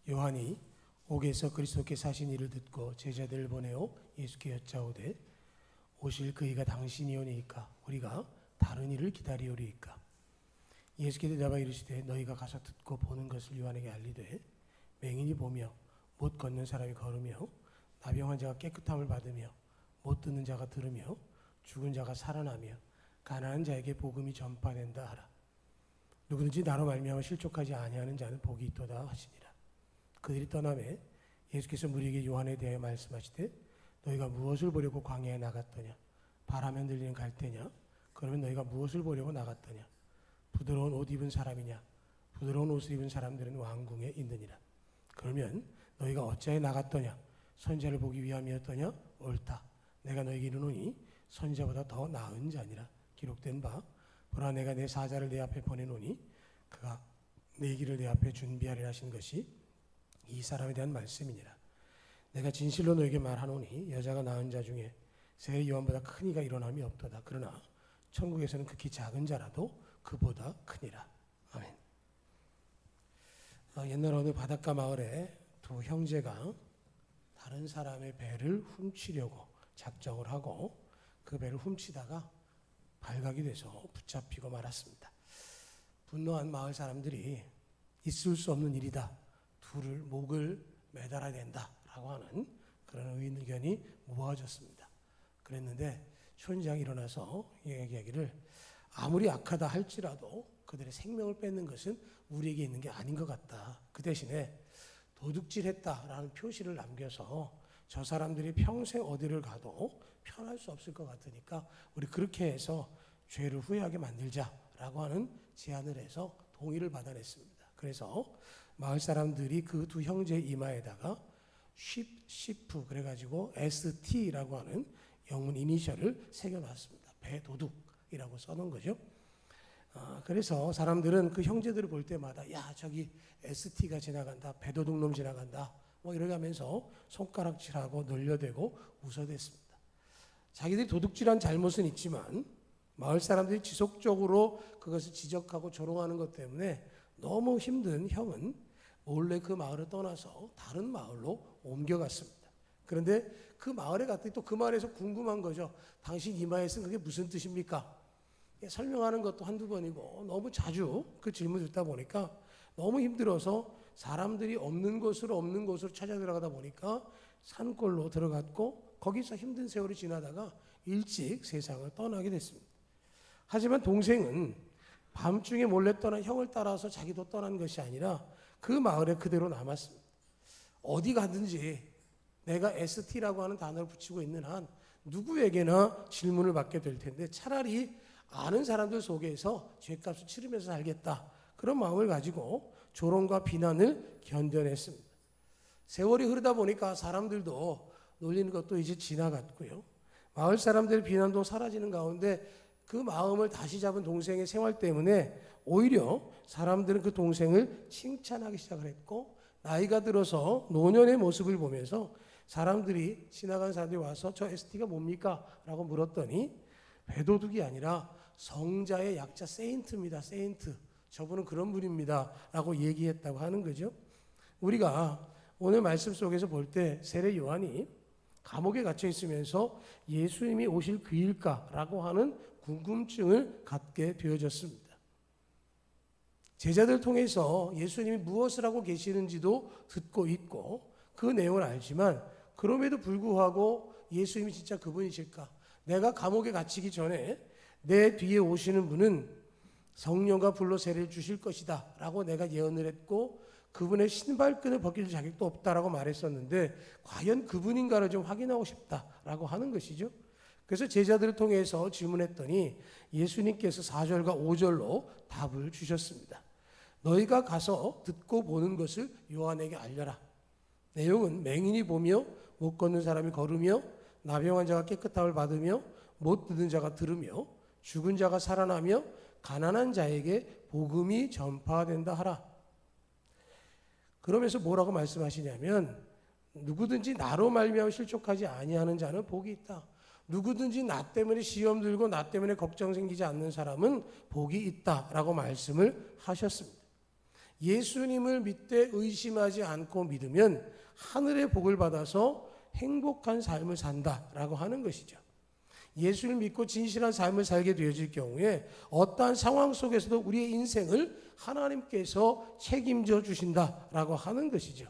요한이 옥에서 그리스도께서 하신 일을 듣고 제자들을 보내어 예수께 여짜오되 오실 그이가 당신이오니이까 우리가 다른 일을 기다리오리이까. 예수께 대답하여 이르시되 너희가 가서 듣고 보는 것을 요한에게 알리되 맹인이 보며 못 걷는 사람이 걸으며 나병한 자가 깨끗함을 받으며 못 듣는 자가 들으며 죽은 자가 살아나며 가난한 자에게 복음이 전파된다 하라. 누구든지 나로 말미암아 실족하지 아니하는 자는 복이 있도다 하시니라. 그들이 떠나매 예수께서 무리에게 요한에 대하여 말씀하시되 너희가 무엇을 보려고 광야에 나갔더냐? 바람에 흔들리는 갈대냐? 그러면 너희가 무엇을 보려고 나갔더냐? 부드러운 옷 입은 사람이냐? 부드러운 옷을 입은 사람들은 왕궁에 있느니라. 그러면 너희가 어찌하여 나갔더냐? 선자를 보기 위함이었더냐? 옳다. 내가 너희에게 이르노니 선자보다 더 나은 자니라. 기록된 바 보라 내가 내 사자를 내 앞에 보내노니 그가 내 길을 내 앞에 준비하리라 하신 것이 이 사람에 대한 말씀이니라. 내가 진실로 너에게 말하노니 여자가 낳은 자 중에 새 요한보다 큰 이가 일어남이 없도다. 그러나 천국에서는 극히 작은 자라도 그보다 크니라. 아멘. 옛날 어느 바닷가 마을에 두 형제가 다른 사람의 배를 훔치려고 작정을 하고 그 배를 훔치다가 발각이 돼서 붙잡히고 말았습니다. 분노한 마을 사람들이 있을 수 없는 일이다. 둘을 목을 매달아야 된다라고 하는 그런 의견이 모아졌습니다. 그랬는데 촌장이 일어나서 이야기를 아무리 악하다 할지라도 그들의 생명을 뺏는 것은 우리에게 있는 게 아닌 것 같다. 그 대신에 도둑질했다라는 표시를 남겨서 저 사람들이 평생 어디를 가도 편할 수 없을 것 같으니까 우리 그렇게 해서 죄를 후회하게 만들자라고 하는 제안을 해서 동의를 받아냈습니다. 그래서 마을 사람들이 그 두 형제의 이마에다가 시프 그래가지고 ST라고 하는 영문 이니셜을 새겨놨습니다. 배도둑이라고 써놓은 거죠. 그래서 사람들은 그 형제들을 볼 때마다 야 저기 ST가 지나간다, 배도둑 놈 지나간다 뭐 이러면서 손가락질하고 놀려대고 웃어댔습니다. 자기들이 도둑질한 잘못은 있지만 마을 사람들이 지속적으로 그것을 지적하고 조롱하는 것 때문에 너무 힘든 형은 몰래 그 마을을 떠나서 다른 마을로 옮겨갔습니다. 그런데 그 마을에 갔더니 또 그 마을에서 궁금한 거죠. 당신 이마에 쓴 그게 무슨 뜻입니까? 설명하는 것도 한두 번이고 너무 자주 그 질문을 듣다 보니까 너무 힘들어서 사람들이 없는 곳으로 찾아 들어가다 보니까 산골로 들어갔고 거기서 힘든 세월이 지나다가 일찍 세상을 떠나게 됐습니다. 하지만 동생은 밤중에 몰래 떠난 형을 따라서 자기도 떠난 것이 아니라 그 마을에 그대로 남았습니다. 어디 가든지 내가 ST라고 하는 단어를 붙이고 있는 한 누구에게나 질문을 받게 될 텐데 차라리 아는 사람들 속에서 죗값을 치르면서 살겠다. 그런 마음을 가지고 조롱과 비난을 견뎌냈습니다. 세월이 흐르다 보니까 사람들도 놀리는 것도 이제 지나갔고요. 마을 사람들의 비난도 사라지는 가운데 그 마음을 다시 잡은 동생의 생활 때문에 오히려 사람들은 그 동생을 칭찬하기 시작을 했고 나이가 들어서 노년의 모습을 보면서 사람들이 지나간 사람들이 와서 저 ST가 뭡니까? 라고 물었더니 배도둑이 아니라 성자의 약자 세인트입니다. 세인트. 저분은 그런 분입니다. 라고 얘기했다고 하는 거죠. 우리가 오늘 말씀 속에서 볼 때 세례 요한이 감옥에 갇혀 있으면서 예수님이 오실 그일까라고 하는 궁금증을 갖게 되어졌습니다. 제자들 통해서 예수님이 무엇을 하고 계시는지도 듣고 있고 그 내용을 알지만 그럼에도 불구하고 예수님이 진짜 그분이실까? 내가 감옥에 갇히기 전에 내 뒤에 오시는 분은 성령과 불로 세례를 주실 것이다 라고 내가 예언을 했고 그분의 신발끈을 벗길 자격도 없다라고 말했었는데 과연 그분인가를 좀 확인하고 싶다라고 하는 것이죠. 그래서 제자들을 통해서 질문했더니 예수님께서 4절과 5절로 답을 주셨습니다. 너희가 가서 듣고 보는 것을 요한에게 알려라. 내용은 맹인이 보며 못 걷는 사람이 걸으며 나병한 자가 깨끗함을 받으며 못 듣는 자가 들으며 죽은 자가 살아나며 가난한 자에게 복음이 전파된다 하라. 그러면서 뭐라고 말씀하시냐면 누구든지 나로 말미암아 실족하지 아니하는 자는 복이 있다. 누구든지 나 때문에 시험 들고 나 때문에 걱정 생기지 않는 사람은 복이 있다라고 말씀을 하셨습니다. 예수님을 믿되 의심하지 않고 믿으면 하늘의 복을 받아서 행복한 삶을 산다라고 하는 것이죠. 예수를 믿고 진실한 삶을 살게 되어질 경우에 어떠한 상황 속에서도 우리의 인생을 하나님께서 책임져 주신다라고 하는 것이죠.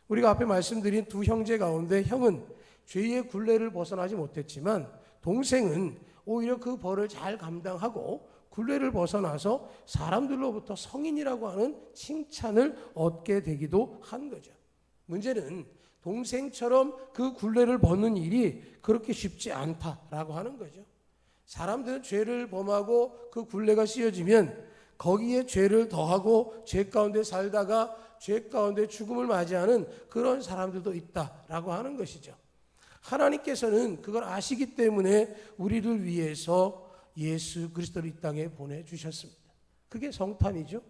우리가 앞에 말씀드린 두 형제 가운데 형은 죄의 굴레를 벗어나지 못했지만 동생은 오히려 그 벌을 잘 감당하고 굴레를 벗어나서 사람들로부터 성인이라고 하는 칭찬을 얻게 되기도 한 거죠. 문제는 동생처럼 그 굴레를 벗는 일이 그렇게 쉽지 않다라고 하는 거죠. 사람들은 죄를 범하고 그 굴레가 씌어지면 거기에 죄를 더하고 죄 가운데 살다가 죄 가운데 죽음을 맞이하는 그런 사람들도 있다라고 하는 것이죠. 하나님께서는 그걸 아시기 때문에 우리를 위해서 예수 그리스도를 이 땅에 보내주셨습니다. 그게 성탄이죠.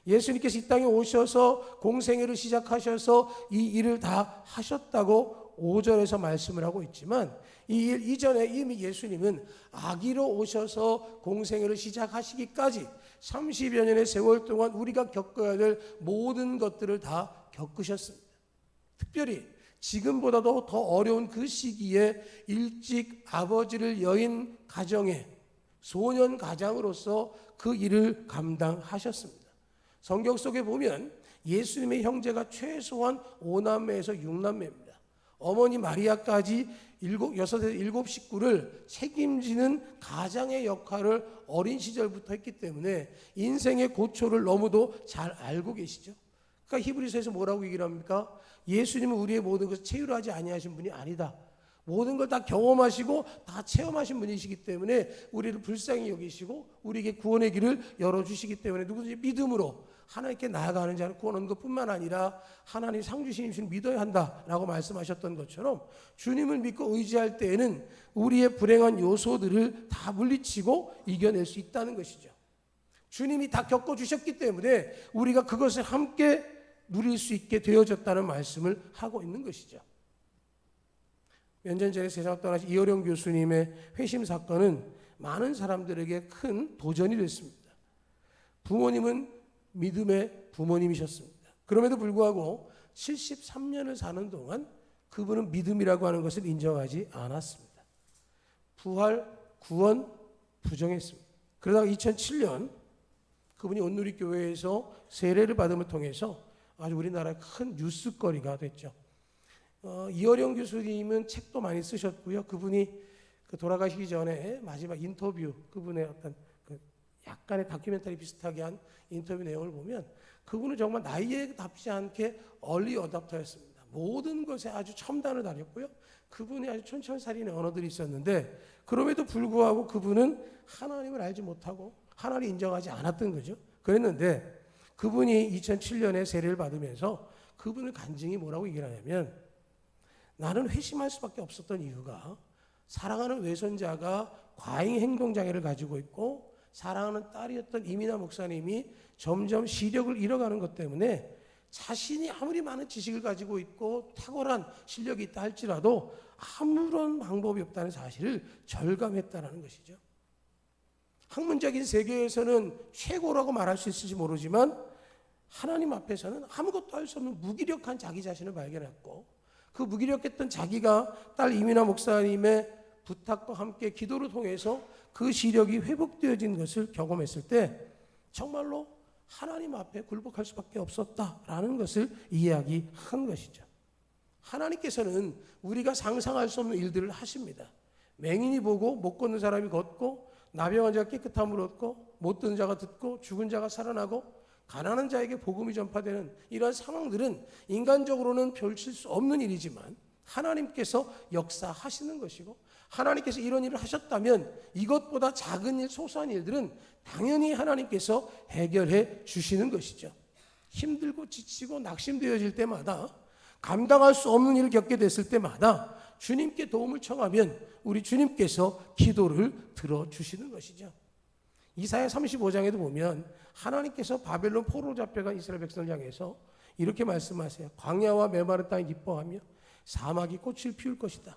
예수님께서 이 땅에 오셔서 공생애를 시작하셔서 이 일을 다 하셨다고 5절에서 말씀을 하고 있지만 이 일 이전에 이미 예수님은 아기로 오셔서 공생애를 시작하시기까지 30여 년의 세월 동안 우리가 겪어야 될 모든 것들을 다 겪으셨습니다. 특별히 지금보다도 더 어려운 그 시기에 일찍 아버지를 여인 가정에 소년 가장으로서 그 일을 감당하셨습니다. 성경 속에 보면 예수님의 형제가 최소한 5남매에서 6남매입니다. 어머니 마리아까지 6에서 7 식구를 책임지는 가장의 역할을 어린 시절부터 했기 때문에 인생의 고초를 너무도 잘 알고 계시죠. 그러니까 히브리서에서 뭐라고 얘기를 합니까? 예수님은 우리의 모든 것을 체휼하지 아니하신 분이 아니다. 모든 걸 다 경험하시고 다 체험하신 분이시기 때문에 우리를 불쌍히 여기시고 우리에게 구원의 길을 열어주시기 때문에 누구든지 믿음으로 하나님께 나아가는 자를 구원하는 것뿐만 아니라 하나님 상주신이신 믿어야 한다라고 말씀하셨던 것처럼 주님을 믿고 의지할 때에는 우리의 불행한 요소들을 다 물리치고 이겨낼 수 있다는 것이죠. 주님이 다 겪어주셨기 때문에 우리가 그것을 함께 누릴 수 있게 되어졌다는 말씀을 하고 있는 것이죠. 몇 년 전에 세상을 떠나신 이어령 교수님의 회심 사건은 많은 사람들에게 큰 도전이 됐습니다. 부모님은 믿음의 부모님이셨습니다. 그럼에도 불구하고 73년을 사는 동안 그분은 믿음이라고 하는 것을 인정하지 않았습니다. 부활, 구원 부정했습니다. 그러다가 2007년 그분이 온누리교회에서 세례를 받음을 통해서 아주 우리나라의 큰 뉴스거리가 됐죠. 이어령 교수님은 책도 많이 쓰셨고요. 그분이 돌아가시기 전에 마지막 인터뷰, 그분의 어떤 약간의 다큐멘터리 비슷하게 한 인터뷰 내용을 보면 그분은 정말 나이에 답지 않게 얼리 어답터였습니다. 모든 것에 아주 첨단을 다녔고요. 그분이 아주 촌철살인의 언어들이 있었는데 그럼에도 불구하고 그분은 하나님을 알지 못하고 하나님을 인정하지 않았던 거죠. 그랬는데 그분이 2007년에 세례를 받으면서 그분을 간증히 뭐라고 얘기를 하냐면 나는 회심할 수밖에 없었던 이유가 사랑하는 외손자가 과잉 행동장애를 가지고 있고 사랑하는 딸이었던 이민아 목사님이 점점 시력을 잃어가는 것 때문에 자신이 아무리 많은 지식을 가지고 있고 탁월한 실력이 있다 할지라도 아무런 방법이 없다는 사실을 절감했다는 것이죠. 학문적인 세계에서는 최고라고 말할 수 있을지 모르지만 하나님 앞에서는 아무것도 할 수 없는 무기력한 자기 자신을 발견했고 그 무기력했던 자기가 딸 이민아 목사님의 부탁과 함께 기도를 통해서 그 시력이 회복되어진 것을 경험했을 때 정말로 하나님 앞에 굴복할 수밖에 없었다라는 것을 이야기한 것이죠. 하나님께서는 우리가 상상할 수 없는 일들을 하십니다. 맹인이 보고 못 걷는 사람이 걷고 나병한 자가 깨끗함을 얻고 못 듣는 자가 듣고 죽은 자가 살아나고 가난한 자에게 복음이 전파되는 이러한 상황들은 인간적으로는 펼칠 수 없는 일이지만 하나님께서 역사하시는 것이고 하나님께서 이런 일을 하셨다면 이것보다 작은 일, 소소한 일들은 당연히 하나님께서 해결해 주시는 것이죠. 힘들고 지치고 낙심되어질 때마다 감당할 수 없는 일을 겪게 됐을 때마다 주님께 도움을 청하면 우리 주님께서 기도를 들어주시는 것이죠. 이사야 35장에도 보면 하나님께서 바벨론 포로로 잡혀간 이스라엘 백성을 향해서 이렇게 말씀하세요. 광야와 메마른 땅이 기뻐하며 사막이 꽃을 피울 것이다.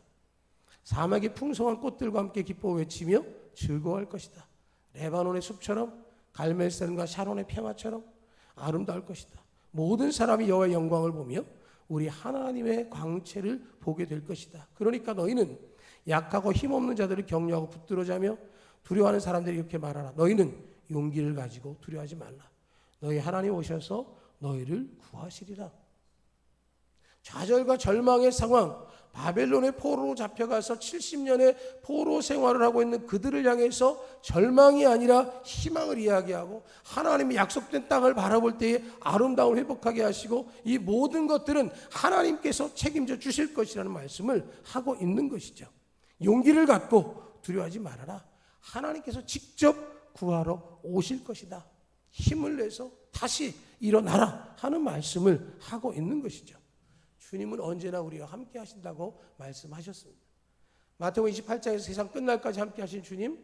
사막이 풍성한 꽃들과 함께 기뻐 외치며 즐거워할 것이다. 레바논의 숲처럼 갈멜산과 샤론의 평화처럼 아름다울 것이다. 모든 사람이 여호와의 영광을 보며 우리 하나님의 광채를 보게 될 것이다. 그러니까 너희는 약하고 힘없는 자들을 격려하고 붙들어자며 두려워하는 사람들이 이렇게 말하라. 너희는 용기를 가지고 두려워하지 말라. 너희 하나님 오셔서 너희를 구하시리라. 좌절과 절망의 상황, 바벨론의 포로로 잡혀가서 70년의 포로 생활을 하고 있는 그들을 향해서 절망이 아니라 희망을 이야기하고 하나님이 약속된 땅을 바라볼 때에 아름다움을 회복하게 하시고 이 모든 것들은 하나님께서 책임져 주실 것이라는 말씀을 하고 있는 것이죠. 용기를 갖고 두려워하지 말아라. 하나님께서 직접 구하러 오실 것이다. 힘을 내서 다시 일어나라 하는 말씀을 하고 있는 것이죠. 주님은 언제나 우리와 함께 하신다고 말씀하셨습니다. 마태복음 28장에서 세상 끝날까지 함께 하신 주님,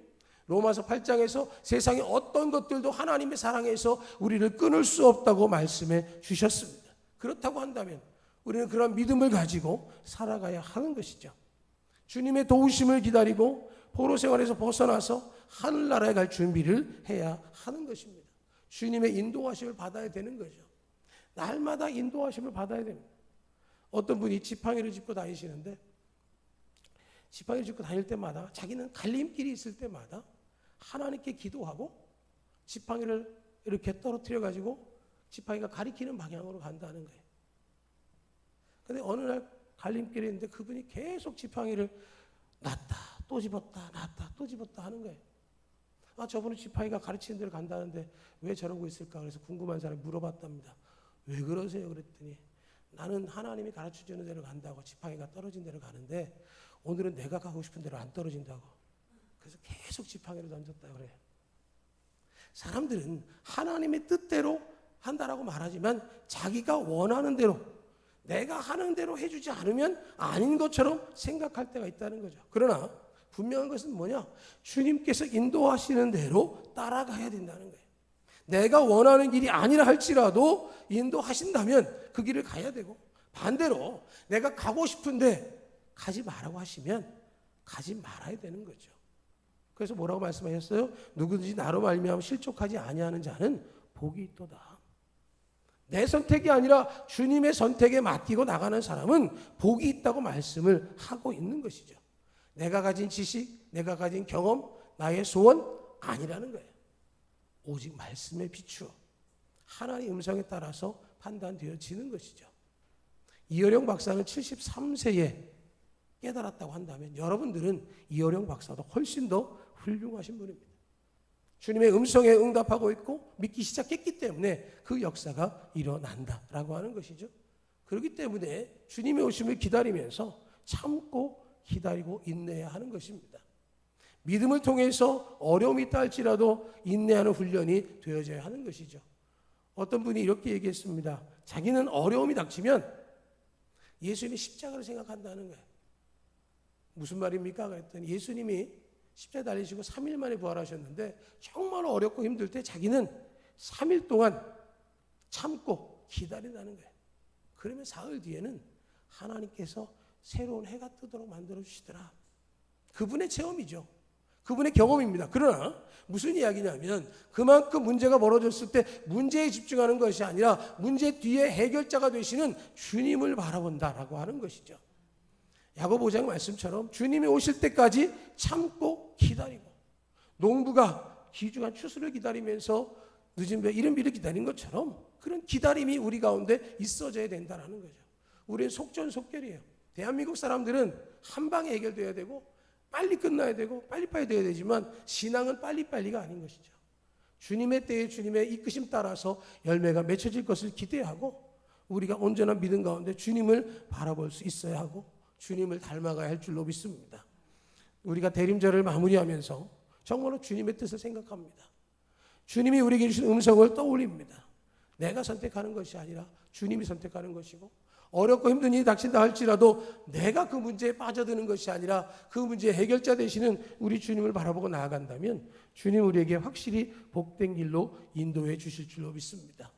로마서 8장에서 세상의 어떤 것들도 하나님의 사랑에서 우리를 끊을 수 없다고 말씀해 주셨습니다. 그렇다고 한다면 우리는 그런 믿음을 가지고 살아가야 하는 것이죠. 주님의 도우심을 기다리고 포로 생활에서 벗어나서 하늘나라에 갈 준비를 해야 하는 것입니다. 주님의 인도하심을 받아야 되는 거죠. 날마다 인도하심을 받아야 됩니다. 어떤 분이 지팡이를 짚고 다니시는데 지팡이를 짚고 다닐 때마다 자기는 갈림길이 있을 때마다 하나님께 기도하고 지팡이를 이렇게 떨어뜨려 가지고 지팡이가 가리키는 방향으로 간다는 거예요. 그런데 어느 날 갈림길에 있는데 그분이 계속 지팡이를 놨다 또 집었다 놨다 또 집었다 하는 거예요. 저분은 지팡이가 가르치는 대로 간다는데 왜 저러고 있을까? 그래서 궁금한 사람이 물어봤답니다. 왜 그러세요? 그랬더니 나는 하나님이 가르쳐주는 대로 간다고 지팡이가 떨어진 대로 가는데 오늘은 내가 가고 싶은 대로 안 떨어진다고. 그래서 계속 지팡이를 던졌다 그래요. 사람들은 하나님의 뜻대로 한다라고 말하지만 자기가 원하는 대로 내가 하는 대로 해주지 않으면 아닌 것처럼 생각할 때가 있다는 거죠. 그러나 분명한 것은 뭐냐? 주님께서 인도하시는 대로 따라가야 된다는 거예요. 내가 원하는 길이 아니라 할지라도 인도하신다면 그 길을 가야 되고, 반대로 내가 가고 싶은데 가지 말라고 하시면 가지 말아야 되는 거죠. 그래서 뭐라고 말씀하셨어요? 누구든지 나로 말미암아 실족하지 아니하는 자는 복이 있도다. 내 선택이 아니라 주님의 선택에 맡기고 나가는 사람은 복이 있다고 말씀을 하고 있는 것이죠. 내가 가진 지식, 내가 가진 경험, 나의 소원 아니라는 거예요. 오직 말씀에 비추어 하나님의 음성에 따라서 판단되어지는 것이죠. 이어령 박사는 73세에 깨달았다고 한다면 여러분들은 이어령 박사도 훨씬 더 훌륭하신 분입니다. 주님의 음성에 응답하고 있고 믿기 시작했기 때문에 그 역사가 일어난다라고 하는 것이죠. 그렇기 때문에 주님의 오심을 기다리면서 참고 기다리고 인내해야 하는 것입니다. 믿음을 통해서 어려움이 있다 할지라도 인내하는 훈련이 되어져야 하는 것이죠. 어떤 분이 이렇게 얘기했습니다. 자기는 어려움이 닥치면 예수님이 십자가를 생각한다는 거예요. 무슨 말입니까? 그랬더니 예수님이 십자가에 달리시고 3일 만에 부활하셨는데 정말 어렵고 힘들 때 자기는 3일 동안 참고 기다린다는 거예요. 그러면 사흘 뒤에는 하나님께서 새로운 해가 뜨도록 만들어 주시더라. 그분의 체험이죠. 그분의 경험입니다. 그러나 무슨 이야기냐면 그만큼 문제가 벌어졌을 때 문제에 집중하는 것이 아니라 문제 뒤에 해결자가 되시는 주님을 바라본다라고 하는 것이죠. 야고보 5장 말씀처럼 주님이 오실 때까지 참고 기다리고, 농부가 귀중한 추수를 기다리면서 늦은 배 이른 비를 기다린 것처럼 그런 기다림이 우리 가운데 있어져야 된다는 거죠. 우리는 속전속결이에요. 대한민국 사람들은 한 방에 해결돼야 되고 빨리 끝나야 되고 빨리빨리 돼야 되지만 신앙은 빨리빨리가 아닌 것이죠. 주님의 때에 주님의 이끄심 따라서 열매가 맺혀질 것을 기대하고 우리가 온전한 믿음 가운데 주님을 바라볼 수 있어야 하고 주님을 닮아가야 할 줄로 믿습니다. 우리가 대림절을 마무리하면서 정말로 주님의 뜻을 생각합니다. 주님이 우리에게 주신 음성을 떠올립니다. 내가 선택하는 것이 아니라 주님이 선택하는 것이고 어렵고 힘든 일이 닥친다 할지라도 내가 그 문제에 빠져드는 것이 아니라 그 문제의 해결자 되시는 우리 주님을 바라보고 나아간다면 주님 우리에게 확실히 복된 길로 인도해 주실 줄로 믿습니다.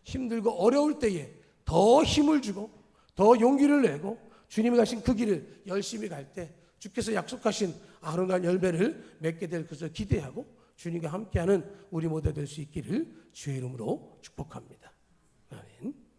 힘들고 어려울 때에 더 힘을 주고 더 용기를 내고 주님이 가신 그 길을 열심히 갈 때 주께서 약속하신 아름다운 열매를 맺게 될 것을 기대하고 주님과 함께하는 우리 모두 될 수 있기를 주의 이름으로 축복합니다.